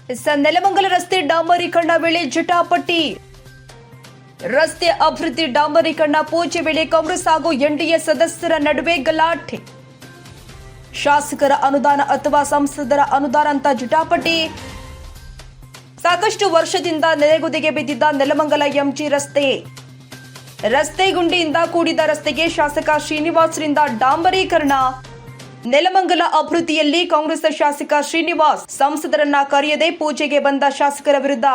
ನೆಲಮಂಗಲ ರಸ್ತೆ ಡಾಂಬರೀಕರಣ ವೇಳೆ ಜಟಾಪಟಿ. ರಸ್ತೆ ಅಭಿವೃದ್ಧಿ ಡಾಂಬರೀಕರಣ ಪೂಜೆ ವೇಳೆ ಕಾಂಗ್ರೆಸ್ ಹಾಗೂ ಎನ್ಡಿಎ ಸದಸ್ಯರ ನಡುವೆ ಗಲಾಟೆ. ಶಾಸಕರ ಅನುದಾನ ಅಥವಾ ಸಂಸದರ ಅನುದಾನ ಅಂತ ಜಟಾಪಟಿ. ಸಾಕಷ್ಟು ವರ್ಷದಿಂದ ನೆನೆಗುದಿಗೆ ಬಿದ್ದಿದ್ದ ನೆಲಮಂಗಲ ಎಂಜಿ ರಸ್ತೆ ಗುಂಡಿಯಿಂದ ಕೂಡಿದ ರಸ್ತೆಗೆ ಶಾಸಕ ಶ್ರೀನಿವಾಸರಿಂದ ಡಾಂಬರೀಕರಣ. ನೆಲಮಂಗಲ ಅಭಿವೃದ್ಧಿಯಲ್ಲಿ ಕಾಂಗ್ರೆಸ್ ಶಾಸಕ ಶ್ರೀನಿವಾಸ್ ಸಂಸದರನ್ನ ಕರೆಯದೆ ಪೂಜೆಗೆ ಬಂದ ಶಾಸಕರ ವಿರುದ್ಧ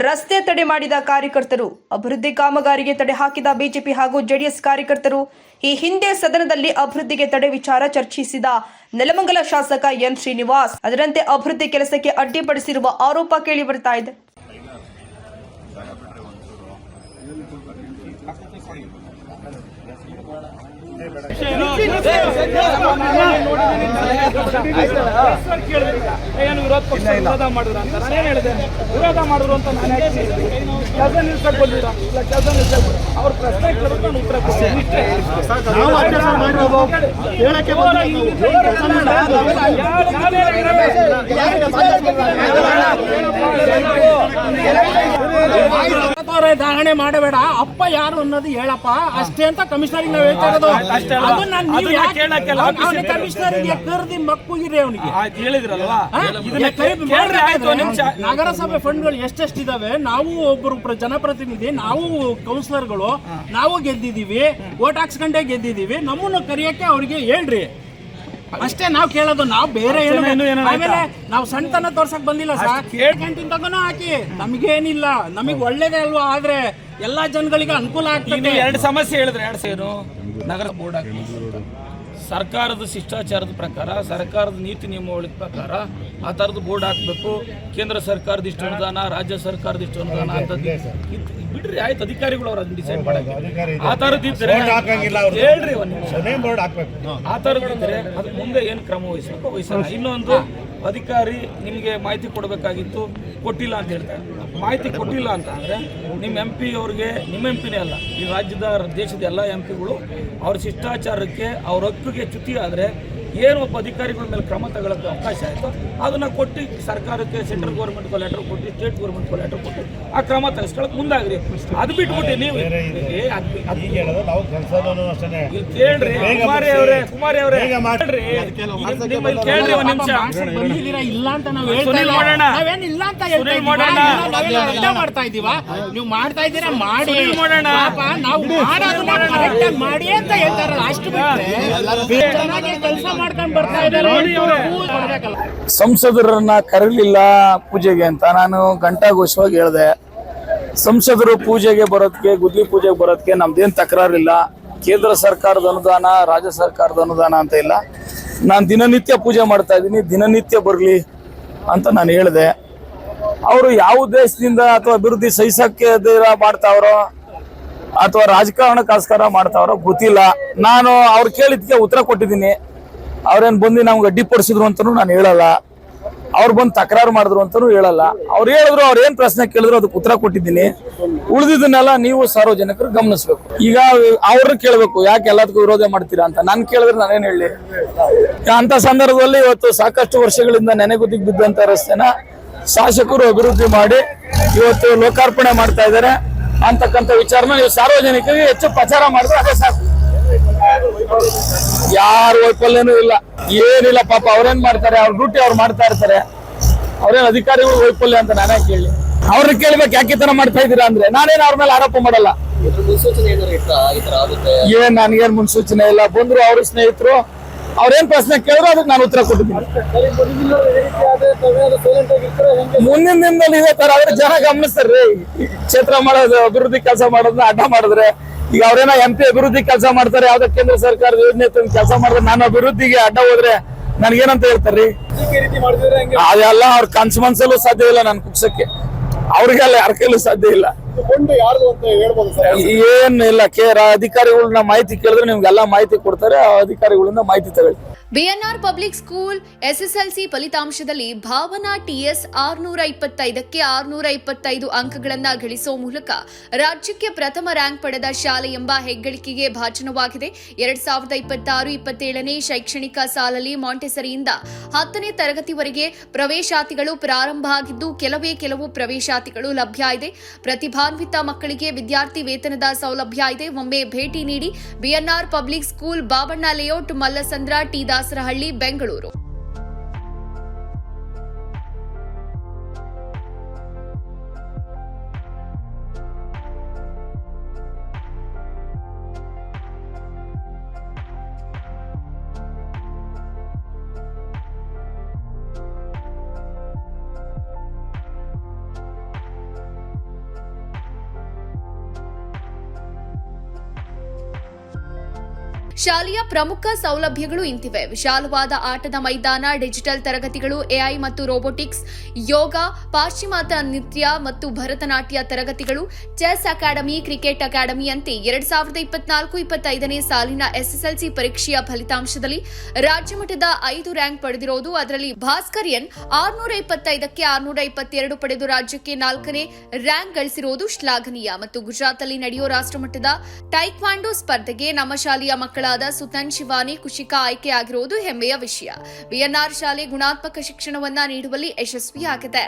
ರಸ್ತೆ ತಡೆ ಮಾಡಿದ ಕಾರ್ಯಕರ್ತರು. ಅಭಿವೃದ್ಧಿ ಕಾಮಗಾರಿಗೆ ತಡೆ ಹಾಕಿದ ಬಿಜೆಪಿ ಹಾಗೂ ಜೆಡಿಎಸ್ ಕಾರ್ಯಕರ್ತರು. ಈ ಹಿಂದೆ ಸದನದಲ್ಲಿ ಅಭಿವೃದ್ಧಿಗೆ ತಡೆ ವಿಚಾರ ಚರ್ಚಿಸಿದ ನೆಲಮಂಗಲ ಶಾಸಕ ಎನ್ ಶ್ರೀನಿವಾಸ್ ಅದರಂತೆ ಅಭಿವೃದ್ಧಿ ಕೆಲಸಕ್ಕೆ ಅಡ್ಡಿಪಡಿಸಿರುವ ಆರೋಪ ಕೇಳಿ ಬರ್ತಾ ಇದೆ. ಏನು ವಿರೋಧ ಪಕ್ಷ ವಿರೋಧ ಮಾಡಿದ್ರ ಅಂತ ನಾನು ಏನು ಹೇಳಿದೆ? ವಿರೋಧ ಮಾಡಿದ್ರು ಅಂತ ನಾನು ಕೆಲಸ ನಿಲ್ಸಕ್ಕೆ ಬಂದಿಲ್ಲ. ಇಲ್ಲ, ಕೆಲಸ ನಿಲ್ಸಕ್ಕೆ ಅವ್ರ ಪ್ರಶ್ನೆ ಕೇಳಿದ್ರೆ ನಾನು ಉತ್ತರ ಕೊಡ್ತೀನಿ. ಧಾರಣೆ ಮಾಡಬೇಡ, ಅಪ್ಪ ಯಾರು ಅನ್ನೋದು ಹೇಳಪ್ಪ ಅಷ್ಟೇ ಅಂತ ಕಮಿಷನರಿಗೆ ನಾವು ಹೇಳ್ತಾ ಇರೋದು. ಕಮಿಷನರಿಗೆ ಕರೆದಿ ಮಕ್ಕಳಿದೆ ಅವನಿಗೆ ಹೇಳಿದ್ರಲ್ವಾ. ನಗರಸಭೆ ಫಂಡ್ಗಳು ಎಷ್ಟೆಷ್ಟಿದಾವೆ, ನಾವು ಒಬ್ಬರು ಜನಪ್ರತಿನಿಧಿ, ನಾವು ಕೌನ್ಸಿಲರ್ಗಳು, ನಾವು ಗೆದ್ದಿದೀವಿ, ವೋಟ್ ಹಾಕ್ಸ್ಕೊಂಡೇ ಗೆದ್ದಿದೀವಿ. ನಮ್ಮನ್ನು ಕರೆಯಕ್ಕೆ ಅವ್ರಿಗೆ ಹೇಳ್ರಿ ಅಷ್ಟೇ ನಾವು ಕೇಳೋದು. ನಾವು ಬೇರೆ ಆಮೇಲೆ ನಾವು ಸಣ್ಣತನ ತೋರ್ಸಕ್ ಬಂದಿಲ್ಲ ಸರ್. 7 ಗಂಟೆನ ತಗೋನು ಹಾಕಿ, ನಮಗೇನಿಲ್ಲ, ನಮಗ್ ಒಳ್ಳೇದೇ ಅಲ್ವಾ. ಆದ್ರೆ ಎಲ್ಲಾ ಜನಗಳಿಗೆ ಅನುಕೂಲ ಆಗ್ತದೆ. 2 ಸಮಸ್ಯೆ ಹೇಳಿದ್ರೆ 2 ಏನು ನಗರ ಬೋರ್ಡ್ ಆಗ್ತದೆ. ಸರ್ಕಾರದ ಶಿಷ್ಟಾಚಾರದ ಪ್ರಕಾರ, ಸರ್ಕಾರದ ನೀತಿ ನಿಯಮಾವಳಿ ಪ್ರಕಾರ ಆ ಥರದ್ದು ಬೋರ್ಡ್ ಹಾಕಬೇಕು. ಕೇಂದ್ರ ಸರ್ಕಾರದ ಇಷ್ಟು ಅನುದಾನ, ರಾಜ್ಯ ಸರ್ಕಾರದ ಇಷ್ಟು ಅನುದಾನ ಅಂತ ಬಿಡ್ರಿ, ಆಯ್ತು, ಅಧಿಕಾರಿಗಳು ಅವ್ರು ಅದನ್ನ ಡಿಸೈಡ್ ಮಾಡಕ್ಕೆ. ಆ ಥರದ್ದು ಇದ್ರೆ ಹೇಳ್ರಿ, ಒಂದು ನಿಮಿಷ, ಆ ಥರದ್ದು ಇದ್ರೆ ಅದಕ್ಕೆ ಮುಂದೆ ಏನು ಕ್ರಮ ವಹಿಸಬೇಕು ವಹಿಸಲ್ಲ. ಇನ್ನೊಂದು, ಅಧಿಕಾರಿ ನಿಮಗೆ ಮಾಹಿತಿ ಕೊಡಬೇಕಾಗಿತ್ತು, ಕೊಟ್ಟಿಲ್ಲ ಅಂತ ಹೇಳ್ತಾರೆ. ಮಾಹಿತಿ ಕೊಟ್ಟಿಲ್ಲ ಅಂತ ಅಂದರೆ ನಿಮ್ಮ MP ಅವ್ರಿಗೆ, ನಿಮ್ಮ MPನೇ ಅಲ್ಲ, ಈ ರಾಜ್ಯದ ದೇಶದ ಎಲ್ಲ MPಗಳು ಅವ್ರ ಶಿಷ್ಟಾಚಾರಕ್ಕೆ, ಅವ್ರ ಹಕ್ಕಿಗೆ ಚ್ಯುತಿ ಆದರೆ ಏನು ಒಬ್ಬ ಅಧಿಕಾರಿಗಳ ಮೇಲೆ ಕ್ರಮ ತಗೊಳ್ಳೋಕ್ಕೆ ಅವಕಾಶ ಆಯಿತು ಅದನ್ನು ಕೊಟ್ಟು ಸರ್ಕಾರಕ್ಕೆ, ಸೆಂಟ್ರಲ್ ಗೌರ್ಮೆಂಟ್ಗೂ ಲೆಟರ್ ಕೊಟ್ಟು, ಸ್ಟೇಟ್ ಗೌರ್ಮೆಂಟ್ಗೂ ಲೆಟರ್ ಕೊಟ್ಟು ಆ ಕ್ರಮ ತರಿಸ್ಕೊಳ್ಳೋಕೆ ಮುಂದಾಗ್ರಿ. ಅದು ಬಿಟ್ಬಿಟ್ಟು ನೀವು ಕೇಳ್ರಿ, ಕುಮಾರಿ ಅವರೇ ಕೇಳ್ರಿ ಒಂದು ನಿಮಿಷ. ಇಲ್ಲ ಅಂತ ನಾವು ನಾವೇನಿಲ್ಲ ಅಂತ ಮಾಡ್ತಾ ಇದೀವ, ನೀವು ಮಾಡ್ತಾ ಇದ್ದೀರಾ ಮಾಡಿ ಮಾಡೋಣ. ನಾವು ಮಾಡಿ ಅಂತ ಹೇಳ್ತಾರಲ್ಲ, ಅಷ್ಟು ಕೆಲಸ ಮಾಡ್ಕೊಂಡು ಬರ್ತಾ ಇದ್ದಾರೆ. ಸಂಸದರನ್ನ ಕರೀಲಿಲ್ಲ ಪೂಜೆಗೆ ಅಂತ ನಾನು ಘಂಟಾಘೋಷವಾಗಿ ಹೇಳಿದೆ. ಸಂಸದರು ಪೂಜೆಗೆ ಬರೋದಕ್ಕೆ, ಗುದ್ಲಿ ಪೂಜೆಗೆ ಬರೋದಕ್ಕೆ ನಮ್ದೇನು ತಕರಾರಿಲ್ಲ. ಕೇಂದ್ರ ಸರ್ಕಾರದ ಅನುದಾನ, ರಾಜ್ಯ ಸರ್ಕಾರದ ಅನುದಾನ ಅಂತ ಇಲ್ಲ. ನಾನು ದಿನನಿತ್ಯ ಪೂಜೆ ಮಾಡ್ತಾ ಇದ್ದೀನಿ, ದಿನನಿತ್ಯ ಬರಲಿ ಅಂತ ನಾನು ಹೇಳಿದೆ. ಅವರು ಯಾವ ಉದ್ದೇಶದಿಂದ ಅಥವಾ ಅಭಿವೃದ್ಧಿ ಸಹಿಸಕ್ಕೆ ಮಾಡ್ತಾವ್ರೋ ಅಥವಾ ರಾಜಕಾರಣಕ್ಕೋಸ್ಕರ ಮಾಡ್ತಾವ್ರೋ ಗೊತ್ತಿಲ್ಲ. ನಾನು ಅವ್ರು ಕೇಳಿದ್ಕೆ ಉತ್ತರ ಕೊಟ್ಟಿದ್ದೀನಿ. ಅವ್ರೇನು ಬಂದು ನಮ್ಗೆ ಅಡ್ಡಿಪಡಿಸಿದ್ರು ಅಂತಲೂ ನಾನು ಹೇಳಲ್ಲ, ಅವ್ರು ಬಂದು ತಕರಾರು ಮಾಡಿದ್ರು ಅಂತಲೂ ಹೇಳಲ್ಲ. ಅವ್ರು ಹೇಳಿದ್ರು, ಅವ್ರು ಏನು ಪ್ರಶ್ನೆ ಕೇಳಿದ್ರು ಅದಕ್ಕೆ ಉತ್ತರ ಕೊಟ್ಟಿದ್ದೀನಿ. ಉಳಿದಿದ್ದನ್ನೆಲ್ಲ ನೀವು ಸಾರ್ವಜನಿಕರು ಗಮನಿಸ್ಬೇಕು. ಈಗ ಅವ್ರನ್ನ ಕೇಳಬೇಕು, ಯಾಕೆ ಎಲ್ಲದಕ್ಕೂ ವಿರೋಧ ಮಾಡ್ತೀರಾ ಅಂತ. ನಾನು ಕೇಳಿದ್ರೆ ನಾನೇನು ಹೇಳಿ? ಅಂತ ಸಂದರ್ಭದಲ್ಲಿ ಇವತ್ತು ಸಾಕಷ್ಟು ವರ್ಷಗಳಿಂದ ನೆನೆಗುದಿಗೆ ಬಿದ್ದಂತ ರಸ್ತೆನ ಶಾಸಕರು ಅಭಿವೃದ್ಧಿ ಮಾಡಿ ಇವತ್ತು ಲೋಕಾರ್ಪಣೆ ಮಾಡ್ತಾ ಇದ್ದಾರೆ ಅಂತಕ್ಕಂಥ ವಿಚಾರನ ನೀವು ಸಾರ್ವಜನಿಕರಿಗೆ ಹೆಚ್ಚು ಪ್ರಚಾರ ಮಾಡಿದ್ರೆ ಅದೇ ಸಾಕು. ಯಾರು ವೈಫಲ್ಯನೂ ಇಲ್ಲ, ಏನಿಲ್ಲ. ಪಾಪ ಅವ್ರೇನ್ ಮಾಡ್ತಾರೆ, ಅವ್ರ ಡ್ಯೂಟಿ ಅವ್ರು ಮಾಡ್ತಾ ಇರ್ತಾರೆ. ಅವ್ರೇನ್ ಅಧಿಕಾರಿಗಳು ವೈಫಲ್ಯ ಅಂತ ನಾನೇ ಕೇಳಿ ಅವ್ರನ್ನ ಕೇಳ್ಬೇಕು, ಯಾಕೆ ತರ ಮಾಡ್ತಾ ಇದ್ದೀರಾ ಅಂದ್ರೆ ನಾನೇನು ಅವ್ರ ಮೇಲೆ ಆರೋಪ ಮಾಡಲ್ಲ. ಏನ್ ನನ್ಗೇನ್ ಮುನ್ಸೂಚನೆ ಇಲ್ಲ. ಬಂದ್ರು ಅವ್ರ ಸ್ನೇಹಿತರು, ಅವ್ರೇನ್ ಪ್ರಶ್ನೆ ಕೇಳಿದ್ರು ಅದಕ್ಕೆ ನಾನು ಉತ್ತರ ಕೊಟ್ಟಿದ್ದೀನಿ. ಮುಂದಿನ ದಿನದಲ್ಲಿ ಇದೇ ತರ ಆದ್ರೆ ಜನ ಗಮನಿಸ್ತಾರ್ರಿ. ಕ್ಷೇತ್ರ ಮಾಡೋದು, ಅಭಿವೃದ್ಧಿ ಕೆಲಸ ಮಾಡೋದನ್ನ ಅಡ್ಡ ಮಾಡಿದ್ರೆ, ಈಗ ಅವ್ರೇನೋ MP ಅಭಿವೃದ್ಧಿ ಕೆಲಸ ಮಾಡ್ತಾರೆ, ಯಾವ್ದೋ ಕೇಂದ್ರ ಸರ್ಕಾರದ ಯೋಜನೆ ಕೆಲಸ ಮಾಡಿದ್ರೆ ನಾನು ಅಭಿವೃದ್ಧಿಗೆ ಅಡ್ಡ ಹೋದ್ರೆ ನನ್ಗೇನಂತ ಹೇಳ್ತಾರ್ರಿ? ಅದೆಲ್ಲ ಅವ್ರ ಕನ್ಸು ಮನ್ಸಲ್ಲೂ ಸಾಧ್ಯ ಇಲ್ಲ ನನ್ ಕುಗ್ಸಕ್ಕೆ. ಅವ್ರಿಗೆಲ್ಲ ಯಾರ ಕೈಲೂ ಸಾಧ್ಯ ಇಲ್ಲ. ಏನಿಲ್ಲ, ಅಧಿಕಾರಿಗಳನ್ನ ಮಾಹಿತಿ ಕೇಳಿದ್ರೆ ನಿಮ್ಗೆಲ್ಲ ಮಾಹಿತಿ ಕೊಡ್ತಾರೆ. ಅಧಿಕಾರಿಗಳಿಂದ ಮಾಹಿತಿ ತಗೊಳ್ಳಿ. ಬಿಎನ್ಆರ್ ಪಬ್ಲಿಕ್ ಸ್ಕೂಲ್ ಎಸ್ಎಸ್ಎಲ್ಸಿ ಫಲಿತಾಂಶದಲ್ಲಿ ಭಾವನಾ ಟಿಎಸ್ 625ಕ್ಕೆ 625 ಅಂಕಗಳನ್ನು ಗಳಿಸುವ ಮೂಲಕ ರಾಜ್ಯಕ್ಕೆ ಪ್ರಥಮ ರ್ಯಾಂಕ್ ಪಡೆದ ಶಾಲೆ ಎಂಬ ಹೆಗ್ಗಳಿಕೆಗೆ ಭಾಜನವಾಗಿದೆ. 2026-27ನೇ ಶೈಕ್ಷಣಿಕ ಸಾಲಲ್ಲಿ ಮಾಂಟೆಸರಿಯಿಂದ 10ನೇ ತರಗತಿವರೆಗೆ ಪ್ರವೇಶಾತಿಗಳು ಪ್ರಾರಂಭ ಆಗಿದ್ದು ಕೆಲವು ಪ್ರವೇಶಾತಿಗಳು ಲಭ್ಯ ಇದೆ. ಪ್ರತಿಭಾನ್ವಿತ ಮಕ್ಕಳಿಗೆ ವಿದ್ಯಾರ್ಥಿ ವೇತನದ ಸೌಲಭ್ಯ ಇದೆ. ಒಮ್ಮೆ ಭೇಟಿ ನೀಡಿ. BNR public school, Babanna layout, Mallasandra, T Dasarahalli, Bengaluru. ಶಾಲೆಯ ಪ್ರಮುಖ ಸೌಲಭ್ಯಗಳು ಇಂತಿವೆ: ವಿಶಾಲವಾದ ಆಟದ ಮೈದಾನ, ಡಿಜಿಟಲ್ ತರಗತಿಗಳು, ಎಐ ಮತ್ತು ರೋಬೋಟಿಕ್ಸ್, ಯೋಗ, ಪಾಶ್ಚಿಮಾತ್ಯ ನೃತ್ಯ ಮತ್ತು ಭರತನಾಟ್ಯ ತರಗತಿಗಳು, ಚೆಸ್ ಅಕಾಡೆಮಿ, ಕ್ರಿಕೆಟ್ ಅಕಾಡೆಮಿಯಂತೆ 2024-25ನೇ ಸಾಲಿನ ಎಸ್ಎಸ್ಎಲ್ಸಿ ಪರೀಕ್ಷೆಯ ಫಲಿತಾಂಶದಲ್ಲಿ ರಾಜ್ಯಮಟ್ಟದ 5 ರ್ಯಾಂಕ್ ಪಡೆದಿರುವುದು. ಅದರಲ್ಲಿ ಭಾಸ್ಕರ್ ಎನ್ 625ಕ್ಕೆ 622 ಪಡೆದು ರಾಜ್ಯಕ್ಕೆ 4ನೇ ರ್ಯಾಂಕ್ ಗಳಿಸಿರುವುದು ಶ್ಲಾಘನೀಯ. ಮತ್ತು ಗುಜರಾತ್ನಲ್ಲಿ ನಡೆಯುವ ರಾಷ್ಟ್ರಮಟ್ಟದ ಟೈಕ್ವಾಂಡೋ ಸ್ಪರ್ಧೆಗೆ ನಮ್ಮ ಶಾಲೆಯ ಮಕ್ಕಳಾದ ಸುತನ್, ಶಿವಾನಿ, ಕುಶಿಕಾ ಆಯ್ಕೆಯಾಗಿರುವುದು ಹೆಮ್ಮೆಯ ವಿಷಯ. ಬಿಎನ್ಆರ್ ಶಾಲೆ ಗುಣಾತ್ಮಕ ಶಿಕ್ಷಣವನ್ನ ನೀಡುವಲ್ಲಿ ಯಶಸ್ವಿಯಾಗಿದೆ.